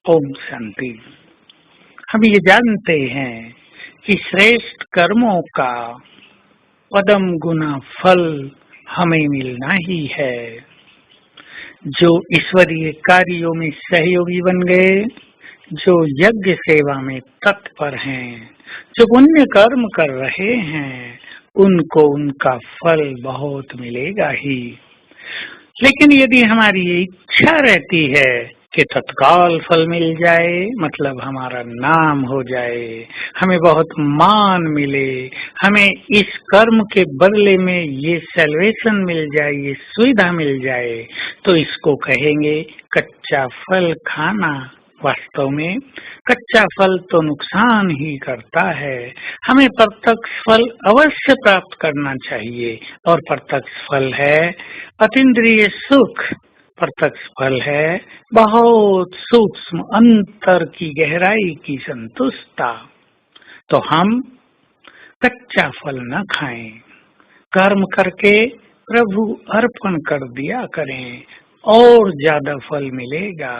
ओम शांति। हम ये जानते हैं कि श्रेष्ठ कर्मों का पदम गुना फल हमें मिलना ही है। जो ईश्वरीय कार्यों में सहयोगी बन गए, जो यज्ञ सेवा में तत्पर हैं, जो पुण्य कर्म कर रहे हैं, उनको उनका फल बहुत मिलेगा ही। लेकिन यदि हमारी ये इच्छा रहती है कि तत्काल फल मिल जाए, मतलब हमारा नाम हो जाए, हमें बहुत मान मिले, हमें इस कर्म के बदले में ये सैल्वेशन मिल जाए, ये सुविधा मिल जाए, तो इसको कहेंगे कच्चा फल खाना। वास्तव में कच्चा फल तो नुकसान ही करता है। हमें प्रत्यक्ष फल अवश्य प्राप्त करना चाहिए, और प्रत्यक्ष फल है अतीन्द्रिय सुख। प्रत्यक्ष फल है बहुत सूक्ष्म अंतर की गहराई की संतुष्टता। तो हम कच्चा फल न खाएं, कर्म करके प्रभु अर्पण कर दिया करें, और ज्यादा फल मिलेगा।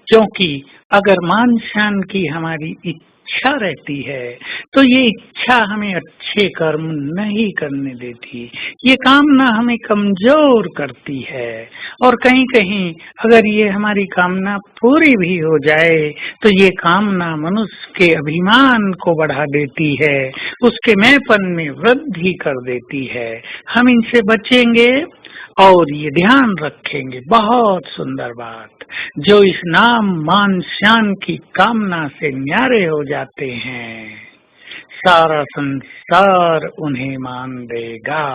क्योंकि अगर मान शान की हमारी इच्छा रहती है, तो ये इच्छा हमें अच्छे कर्म नहीं करने देती। ये कामना हमें कमजोर करती है, और कहीं कहीं अगर ये हमारी कामना पूरी भी हो जाए, तो ये कामना मनुष्य के अभिमान को बढ़ा देती है, उसके मैंपन में वृद्धि कर देती है। हम इनसे बचेंगे और ये ध्यान रखेंगे। बहुत सुंदर बात, जो इस नाम मान शान की कामना से न्यारे हो जाते हैं, सारा संसार उन्हें मान देगा।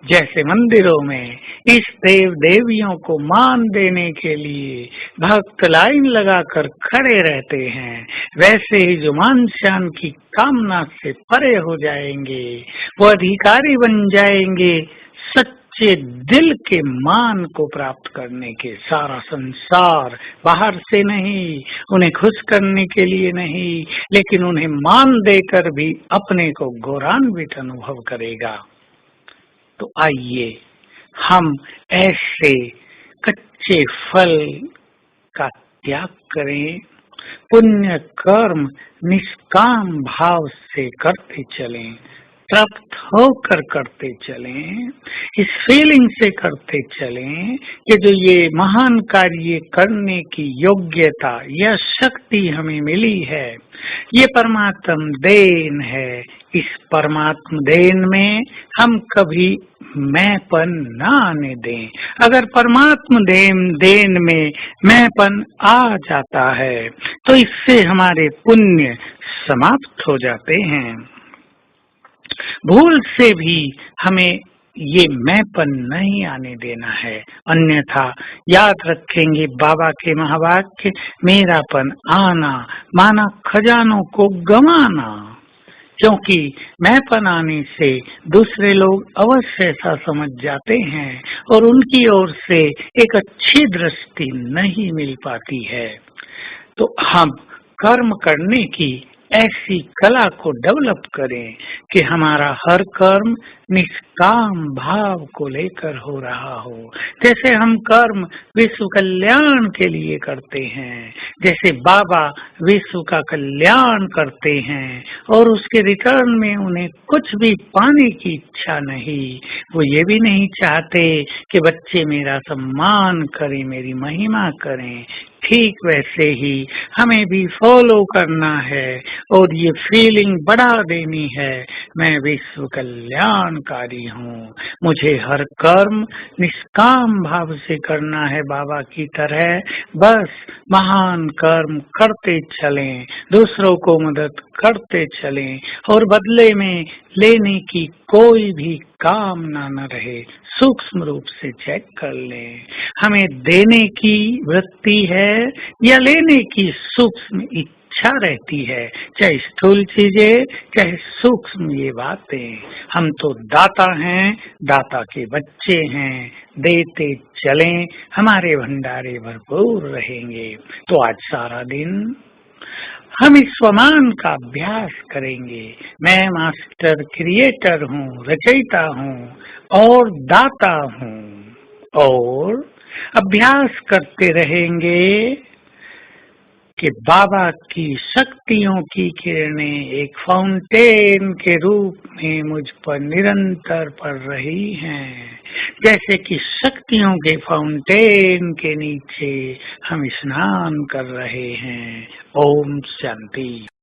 जैसे मंदिरों में इस देव देवियों को मान देने के लिए भक्त लाइन लगाकर खड़े रहते हैं, वैसे ही जो मान शान की कामना से परे हो जाएंगे, वो अधिकारी बन जाएंगे सच्चे दिल के मान को प्राप्त करने के। सारा संसार बाहर से नहीं, उन्हें खुश करने के लिए नहीं, लेकिन उन्हें मान देकर भी अपने को गौरवान्वित अनुभव करेगा। तो आइए हम ऐसे कच्चे फल का त्याग करें, पुण्य कर्म निष्काम भाव से करते चलें, तृप्त होकर करते चलें, इस फीलिंग से करते चलें कि जो ये महान कार्य करने की योग्यता या शक्ति हमें मिली है, ये परमात्म देन है। इस परमात्म देन में हम कभी मैंपन न आने दें। अगर परमात्म देन में मैंपन आ जाता है, तो इससे हमारे पुण्य समाप्त हो जाते हैं। भूल से भी हमें ये मैंपन नहीं आने देना है, अन्यथा याद रखेंगे बाबा के महावाक्य, मेरापन आना माना खजानों को गंवाना। क्योंकि मैंपन आने से दूसरे लोग अवश्य ऐसा समझ जाते हैं, और उनकी ओर से एक अच्छी दृष्टि नहीं मिल पाती है। तो हम कर्म करने की ऐसी कला को डेवलप करें कि हमारा हर कर्म निष्काम भाव को लेकर हो रहा हो। जैसे हम कर्म विश्व कल्याण के लिए करते हैं, जैसे बाबा विश्व का कल्याण करते हैं, और उसके रिटर्न में उन्हें कुछ भी पाने की इच्छा नहीं। वो ये भी नहीं चाहते कि बच्चे मेरा सम्मान करें, मेरी महिमा करें। ठीक वैसे ही हमें भी फॉलो करना है, और ये फीलिंग बढ़ा देनी है, मैं विश्व कल्याणकारी हूँ। मुझे हर कर्म निष्काम भाव से करना है बाबा की तरह। बस महान कर्म करते चलें, दूसरों को मदद करते चलें, और बदले में लेने की कोई भी कामना न रहे। सूक्ष्म रूप से चेक कर लें, हमें देने की वृत्ति है या लेने की सूक्ष्म इच्छा रहती है, चाहे स्थूल चीजें चाहे सूक्ष्म ये बातें। हम तो दाता हैं, दाता के बच्चे हैं, देते चलें, हमारे भंडारे भरपूर रहेंगे। तो आज सारा दिन हम इस स्वमान का अभ्यास करेंगे। मैं मास्टर क्रिएटर हूँ, रचयिता हूँ और दाता हूँ, और अभ्यास करते रहेंगे कि बाबा की शक्तियों की किरणें एक फाउंटेन के रूप में मुझ पर निरंतर पड़ रही हैं, जैसे कि शक्तियों के फाउंटेन के नीचे हम स्नान कर रहे हैं। ओम शांति।